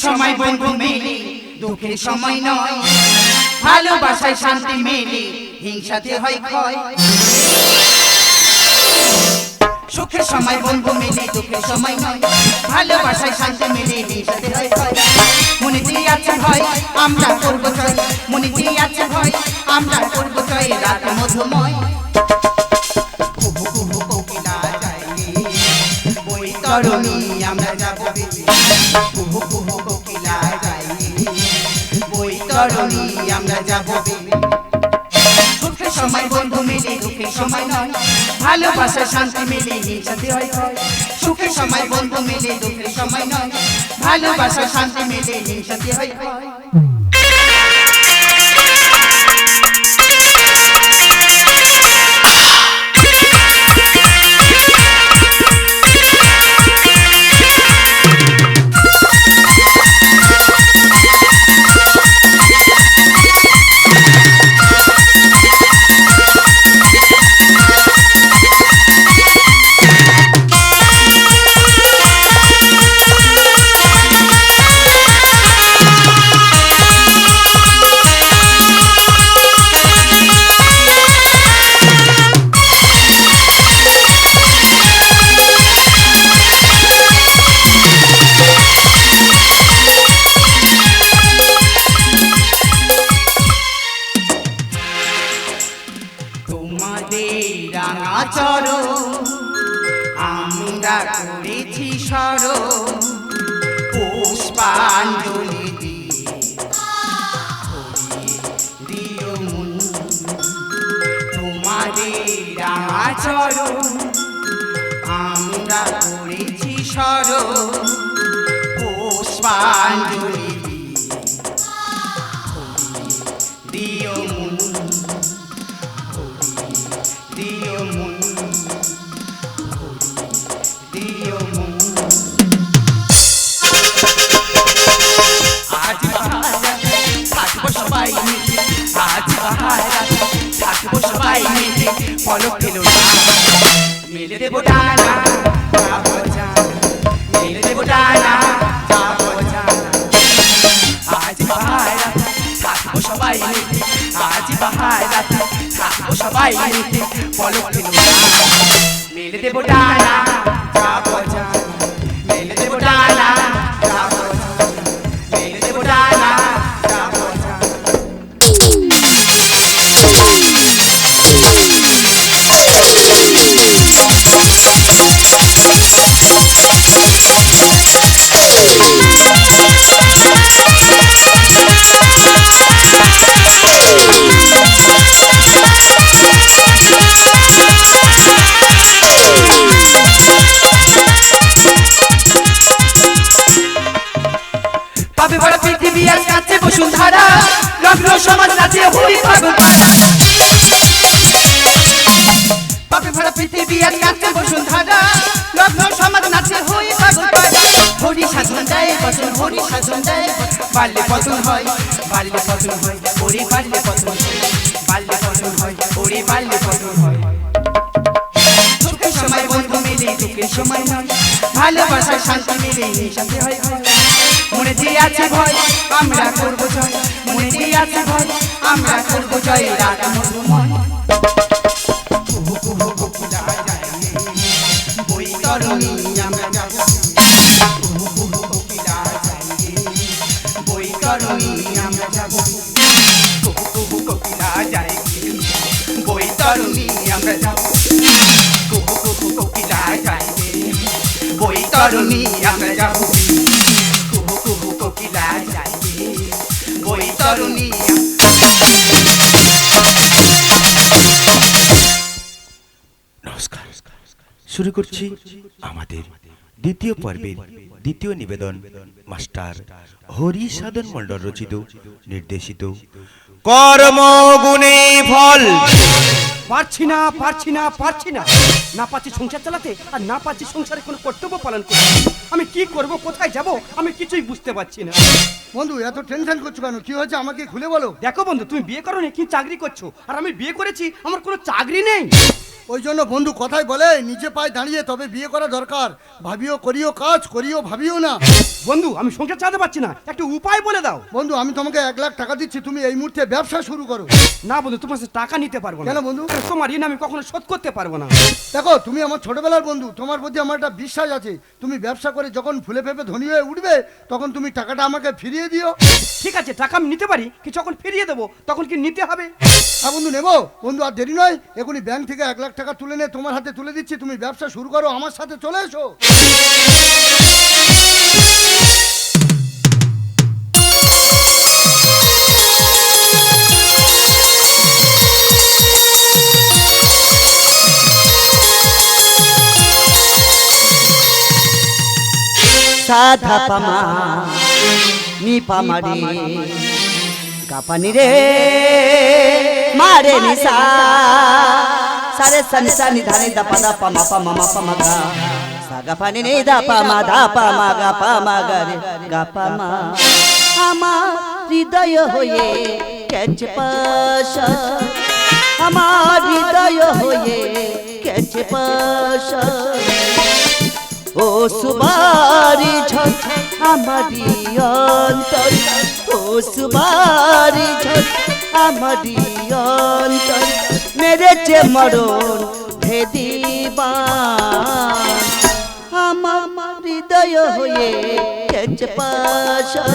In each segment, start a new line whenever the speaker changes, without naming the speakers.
সময় বন্ধু মেলে দুঃখের সময় নয়, ভালোবাসায় শান্তি মেলে হিংসাতে হয় ক্ষয়। সুখের সময় বন্ধু মেলে দুঃখের সময় নয়, ভালোবাসায় শান্তি মেলে হিংসাতে হয় ক্ষয়। মনে দিয়ে আছে ভয় আমরা করব জয়, মনে দিয়ে আছে ভয় আমরা করব জয়, রাত মধুময়। কুহু কুহু কোকিলা যায় বৈতরণী আমরা যাব, কুহু কুহু কোকিলা যায় বৈতরণী আমরা যাব। সুখের সময় বন্ধু মেলে দুঃখের সময় নয়, ভালোবাসা শান্তি মেলে হিংসাতে হয় ক্ষয়। সুখের সময় বন্ধু মেলে দুঃখের সময় নয়, ভালোবাসা শান্তি মেলে হিংসাতে হয় ক্ষয়। রাঙা চরো আমরা করেছি স্মরণ, পুষ্পাঞ্জলি দিও মন। তোমাদের রাঙা চরো আমরা করেছি স্মরণ, পুষ্পাঞ্জলি দিও মন, দিও মন, দিও মন। আজ বাহারাতে থাকবো সবাই মিলে, আজ বাহারাতে থাকবো সবাই মিলে, পলক ফেলো না মেলে দেবো ডানা যাবো জানা, মেলে দেবো ডানা যাবো জানা। আজ বাহারাতে থাকবো সবাই মিলে, আজ বাহারাতে থাকবো সবাই মিলে, পলক ফেলো না মেলে দেবো ডানা যাবো জানা, মেলে দেবো ডানা যাবো জানা, মেলে দেবো ডানা যাবো জানা। পাবে ভরা পৃথিবী আর কাছে বসুন্ধরা, লগ্ন সমাজ নাচে হই পাগল পাড়া। পাবে ভরা পৃথিবী আর কাছে বসুন্ধরা, লগ্ন সমাজ নাচে হই পাগল পাড়া। হরি সাধন দেয় বচন, হরি সাধন দেয় বাল্যে পতন হয়, বাল্যে পতন হয় ওরে বাল্যে পতন হয়, বাল্যে পতন হয় ওরে বাল্যে পতন হয়। সুখের সময় বন্ধু মেলে দুঃখের সময় নয়, ভালোবাসায় শান্তি মেলে হিংসাতে হয় ক্ষয়। মনে যে আছে ভয় আমরা করব জয়, মনে যে আছে ভয় আমরা করব জয়, রাত মধুময়। কুহু কুহু কোকিলা যায় বৈতরণী আমরা যাব, কুহু কুহু কোকিলা যায় বৈতরণী আমরা যাব, কুহু কুহু কোকিলা যায় বৈতরণী আমরা যাব, কুহু কুহু কোকিলা যায় বৈতরণী আমরা যাব, কুহু কুহু কোকিলা যায় বৈতরণী।
নমস্কার, শুরু করছি আমাদের দ্বিতীয় পর্বের দ্বিতীয় নিবেদন। মাস্টার হরি সাধন মণ্ডল রচিত নির্দেশিত কর্মগুণে ফল
পারছি না না পাচ্ছি সংসার চালাতে, আর না পাচ্ছি সংসারে কোনো কর্তব্য পালন করতে। আমি কি করব, কোথায় যাব, আমি কিছুই বুঝতে পারছি না।
বন্ধু এত টেনশন করছো কেন? কি হয়েছে আমাকে খুলে বলো।
দেখো বন্ধু, তুমি বিয়ে করো নি, কি চাকরি করছো, আর আমি বিয়ে করেছি, আমার কোনো চাকরি নেই।
ওই জন্য বন্ধু কথাই বলে নিজে পায়ে দাঁড়িয়ে তবে বিয়ে করা দরকার। ভাবিও করিও কাজ, করিও ভাবিও না।
বন্ধু আমি সংসার চালাতে পারছি না, একটা উপায় বলে দাও।
বন্ধু আমি তোমাকে 1 লাখ টাকা দিচ্ছি, তুমি এই মুহূর্তে ব্যবসা শুরু করো।
না বন্ধু, তোমার কাছে টাকা নিতে পারবো না।
কেন বন্ধু?
তোমার ঋণ আমি কখনো শোধ করতে পারবো না।
দেখো তুমি আমার ছোটবেলার বন্ধু, তোমার প্রতি আমার একটা বিশ্বাস আছে। তুমি ব্যবসা করে যখন ফুলে ফেপে ধনী হয়ে উঠবে তখন তুমি টাকাটা আমাকে ফিরিয়ে দিও।
ঠিক আছে, টাকা আমি নিতে পারি, কি যখন ফিরিয়ে দেবো তখন কি নিতে হবে?
হ্যাঁ বন্ধু নেবো। বন্ধু আর দেরি নয়, এখনই ব্যাংক থেকে 1 লাখ টাকা তুলে নিয়ে তোমার হাতে তুলে দিচ্ছি। তুমি ব্যবসা শুরু করো, আমার সাথে চলে এসো।
সাধা পামা নি পামারি কাপানি রে মারে নিসা সারে সানি সানি ধানি দা পাদা পামা পামা মা পামা গা সাগা পানি নে দা পামা গা পামা গা রে গা পামা আমার হৃদয় হয়ে কেচে পাশা আমার হৃদয় হয়ে কেচে পাশা ও সুবারি ঝড় আমারি অন্তর ও সুবারি ঝড় আমারি অন্তর মেরেছে মরণ ভেদিবা আমার হৃদয় হয়ে কেচে পাশা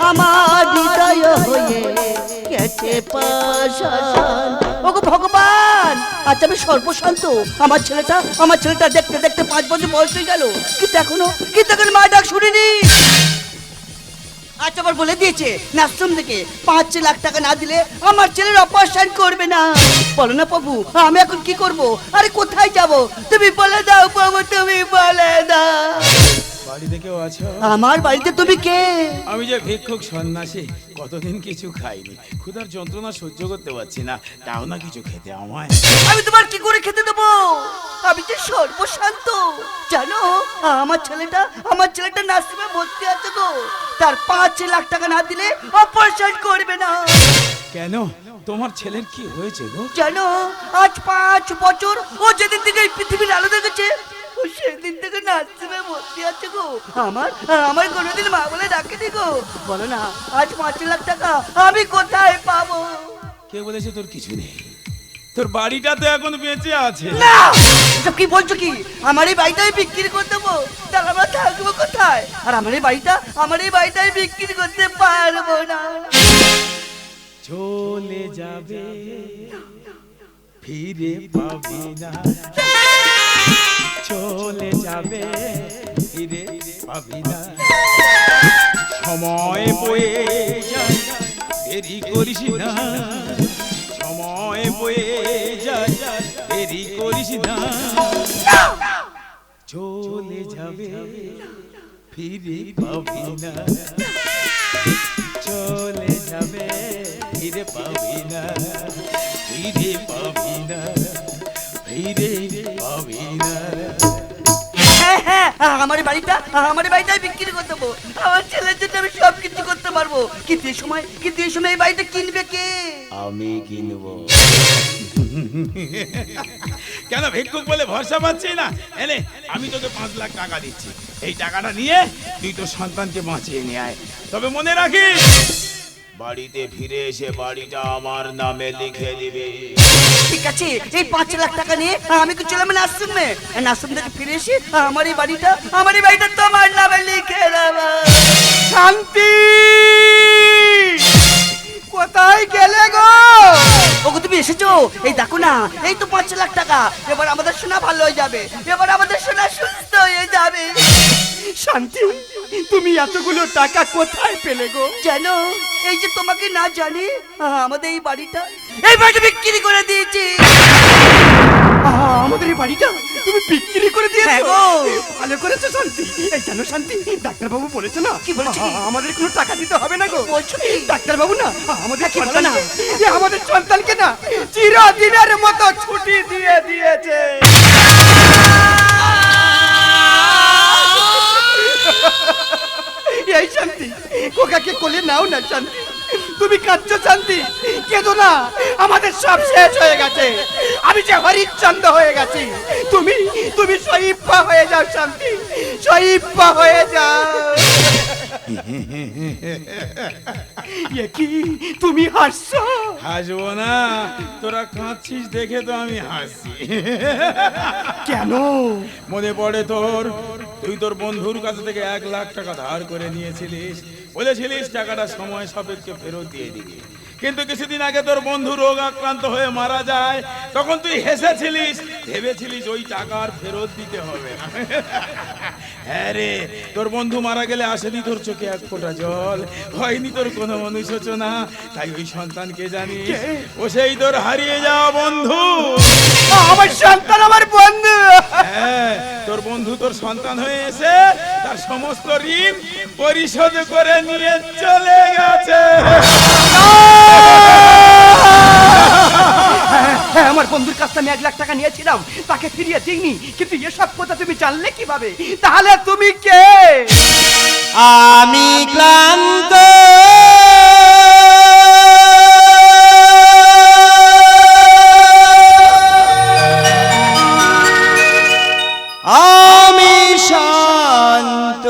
আমার হৃদয় হয়ে কেচে পাশা। ওগো ভগবান, আজ আমি সর্বশান্ত। আমার ছেলেটা দেখতে দেখতে 5 বছর বয়স হয়ে গেল, কিন্তু এখনো মা ডাক শুনিনি। আজ আবার বলে দিয়েছে নাশ্রম থেকে 5 লাখ টাকা না দিলে আমার ছেলের অপারেশন করবে না। বলো না প্রভু, আমি এখন কি করব? আরে কোথায় যাব? তুমি বলে দাও প্রভু, তুমি বলে দাও।
বাড়িতে কেউ আছো?
আমার বাড়িতে তুমি কে?
আমি যে ভিক্ষুক সন্ন্যাসী, কতদিন কিছু খাইনি, ক্ষুধার যন্ত্রণা সহ্য করতে পারছি না, তাও না কিছু খেতে আমায়।
আমি তোমার কি করে খেতে দেবো? আমি যে সর্বশান্ত। জানো আমার ছেলেটা নার্সিংহোমে ভর্তি আছে গো। তার 5 লাখ টাকা না দিলে অপারেশন করবে না।
কেন, তোমার ছেলের কি হয়েছে গো?
জানো আজ 5 বছর ও যেদিন থেকে এই পৃথিবীর আলো দেখেছে ও সেদিন থেকে নার্সিংহোমে ভর্তি আছে গো। আমার কোনোদিন মা বলে ডাকেনি গো। বলো না আজ 5 লাখ টাকা আমি কোথায় পাবো?
কে বলেছে তোর কিছু নেই? তোর বাড়িটা তো এখন বেঁচে আছে।
না, এসব কি বলছো কি? আমার এই বাড়িটাই বিক্রি করে দেবো, তাহলে আমরা থাকবো কোথায়? আর আমার এই বাড়িটাই বিক্রি করতে পারবো না।
চলে যাবে ফিরে পাবি না, চলে যাবে ফিরে পাবি না, সময় বয়ে যায় দেরি করিস না, সময় বয়ে যায় দেরি করিস না, চলে যাবে ফিরে পাবি না, চলে যাবে ফিরে পাবি না, ফিরে পাবি না, ফিরে পাবি না।
হ্যাঁ, আমার বাড়িটাই বিক্রি করে দেবো। আমার ছেলের জন্য আমি সব কিছু করতে পারবো, কিন্তু এই সময় এই বাড়িটা কিনবে কে?
আমি কিনবো। কেন ভিক্ষুক বলে ভরসা পাচ্ছি না? এনে আমি তোকে 5 লাখ টাকা দিচ্ছি, এই টাকাটা নিয়ে তুই তোর সন্তানকে বাঁচিয়ে নিয়ে আয়। তবে মনে রাখিস, বাড়িতে ফিরে এসে বাড়িটা আমার নামে লিখে দিবি।
ঠিক আছে, এই 5 লাখ টাকা নিয়ে আমি তো চলে যাবো নার্সিংহোমে। নার্সিংহোম থেকে ফিরে এসে আমার এই বাড়িটা তোমার নামে লিখে দেবো।
শান্তি, কোথায় গেলে গো?
ওগো তুমি এসেছো, এই দেখো না, এই তো 5 লাখ টাকা। এবার আমাদের সোনা ভালো হয়ে যাবে, এবার আমাদের সোনা সুস্থ হয়ে যাবে।
শান্তি, তুমি এতগুলো টাকা কোথায় পেলে গো?
জানো, এই যে তোমাকে না জানি, আমাদের এই বাড়িটা বিক্রি করে দিয়েছি।
আমাদের এই বাড়িটা তুমি বিক্রি করে দিয়েছো?
হ্যাঁ গো।
ভালো করেছো শান্তি। এই জানো শান্তি, ডাক্তারবাবু বলেছে না
কি বলেছে?
আমাদের কোনো টাকা দিতে হবে না গো।
বলছো কি?
ডাক্তারবাবু না আমাদের
কি বলো না?
আমাদের সন্তানকে না চিরদিনের মতো ছুটি দিয়ে দিয়েছে। এই শান্তি, কোকাকে কোলে নাও না শান্তি। তুমি কাঁদছো শান্তি, কেঁদো না, আমাদের সব শেষ হয়ে গেছে। আমি যে হরিশ্চন্দ্র হয়ে গেছি, তুমি তুমি শহীদপা হয়ে যাও শান্তি, শহীদপা হয়ে যাও। এ কি তুমি হাসছো?
হাসবো না, তোরা কাঁদছিস দেখে তো আমি হাসছি।
কেন?
মনে পড়ে তুই তোর বন্ধুর কাছ থেকে 1 লাখ টাকা ধার করে নিয়েছিলিস, বলেছিলিস টাকাটা সময় সাপেক্ষে ফেরত দিয়ে দিবি। কিন্তু কিছুদিন আগে তোর বন্ধু রোগ আক্রান্ত হয়ে মারা যায়, তখন তুই হেসেছিলিস, ভেবেছিলিস ওই টাকা আর ফেরত দিতে হবে না। হ্যাঁ রে, তোর বন্ধু মারা গেলে আসেনি তোর চোখে 1 ফোঁটা জল, হয়নি তোর কোনো অনুশোচনা। তাই ওই সন্তানকে জানিস, ও সেই তোর হারিয়ে যাওয়া বন্ধু।
আমার সন্তান আমার বন্ধু।
হ্যাঁ, তোর বন্ধু তোর সন্তান হয়ে এসে তার সমস্ত ঋণ পরিশোধ করে নিয়ে চলে গেছে।
হ্যাঁ, আমার বন্ধুর কাছ থেকে আমি 1 লাখ টাকা নিয়েছিলাম, তাকে ফিরিয়ে দিইনি। কিন্তু এসব কথা তুমি জানলে কিভাবে? তাহলে তুমি কে?
আমি ক্লান্ত আমি শান্ত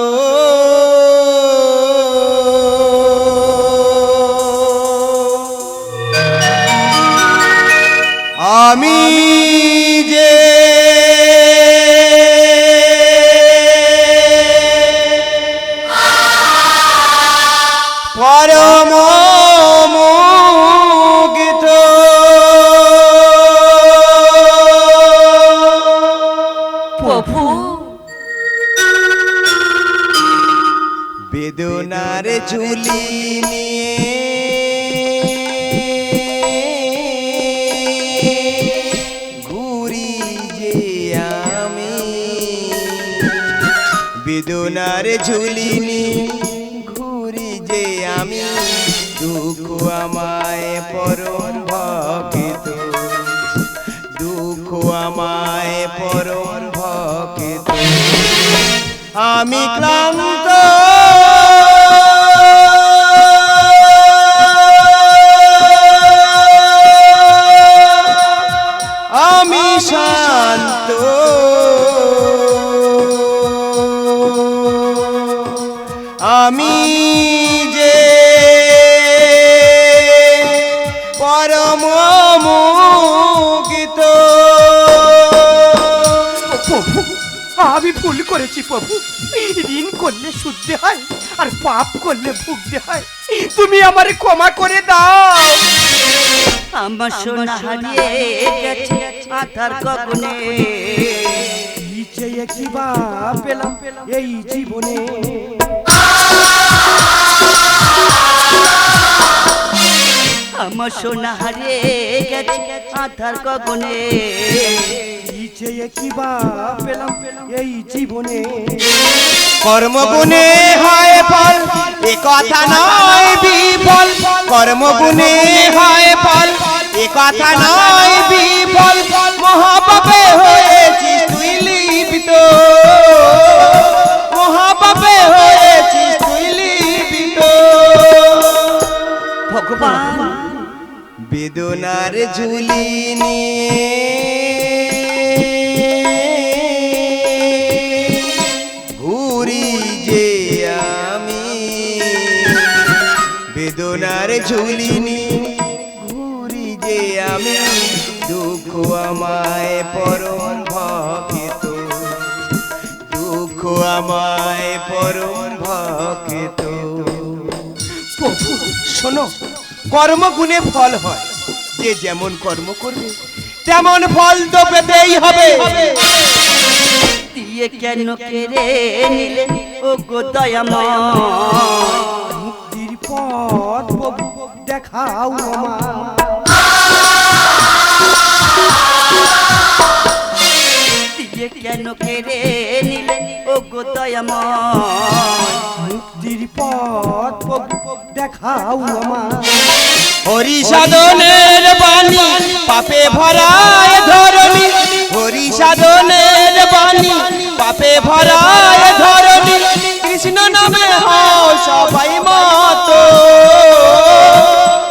আমি যে পরম মুগ্ধ
প্রভু
বেদনার ঝুলি নিয়ে ঘুরি যে আমি, বেদনার ঝুলি নিয়ে ঘুরি যে আমি, দুঃখ আমায় পরম ভক্ত, দুঃখ আমায় পরম ভক্ত, আমি ক্লান্ত আমি শান্ত আমি যে পরম মুক্ত।
প্রভু, আমি ভুল করেছি প্রভু। ঋণ করলে শুদ্ধ হয়, আর পাপ করলে ভুগতে হয়। তুমি আমারে ক্ষমা করে দাও।
আমার সোনা হারিয়ে গেছে আধার গগনে,
চেয়ে কি বা পেলাম এই জীবনে?
আমার সোনা হারিয়ে গেছে আধার গগনে,
চেয়ে কি বা পেলাম এই জীবনে?
কর্মগুণে হয় ফল, এ কথা নয় বিফল, কর্মগুণে হয় ফল, এ কথা নয় বিফল, মহাপাপে হয়েছিস তুই লিপ্ত, মহাপাপে হয়েছিস তুই লিপ্ত।
ভগবান
বেদনার ঝুলি নিয়ে ঘুরি যে আমি, বেদনার ঝুলি নিয়ে ঘুরি যে আমি, দুঃখ আমায় পরম ভক্ত, দুঃখ আমায় পরম ভক্ত।
প্রভু
শোনো, কর্মগুণে ফল হয়, যে যেমন কর্ম করবে তেমন ফল তো পেতেই হবে।
দিয়ে কেন কেড়ে নিলে ও গো দয়াময়,
মুক্তির পথ প্রভু দেখাও আমার।
দিয়ে কেন কেড়ে নিলে ও ওগো দয়াময়
মুক্তির পথ দেখাও আমার।
হরি সাধনের বাণী পাপে ভরায় ধরণী, হরি সাধনের বাণী পাপে ভরায় ধরণী, কৃষ্ণ নামে হও সবাই মত,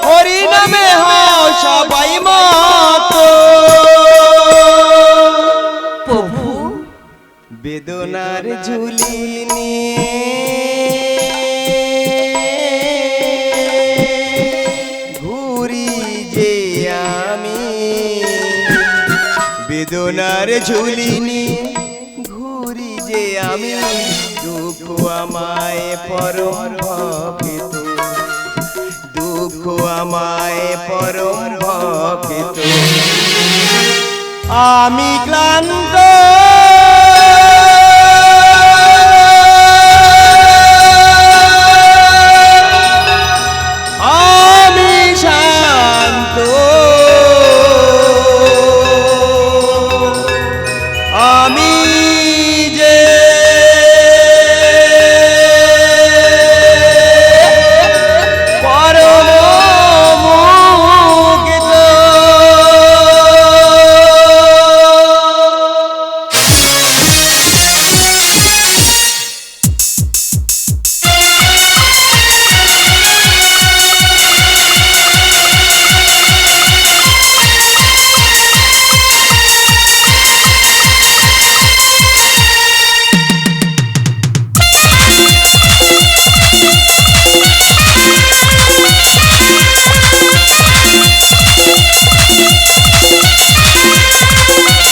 হরি নামে হও সবাই মত।
প্রভু
বেদনার ঝুলি নিয়ে ঘুরি যে আমি, বেদনার ঝুলি নিয়ে ঘুরি যে আমি, দুঃখ আমায় পরম ভক্ত, দুঃখ আমায় পরম ভক্ত। আমি ক্লান্ত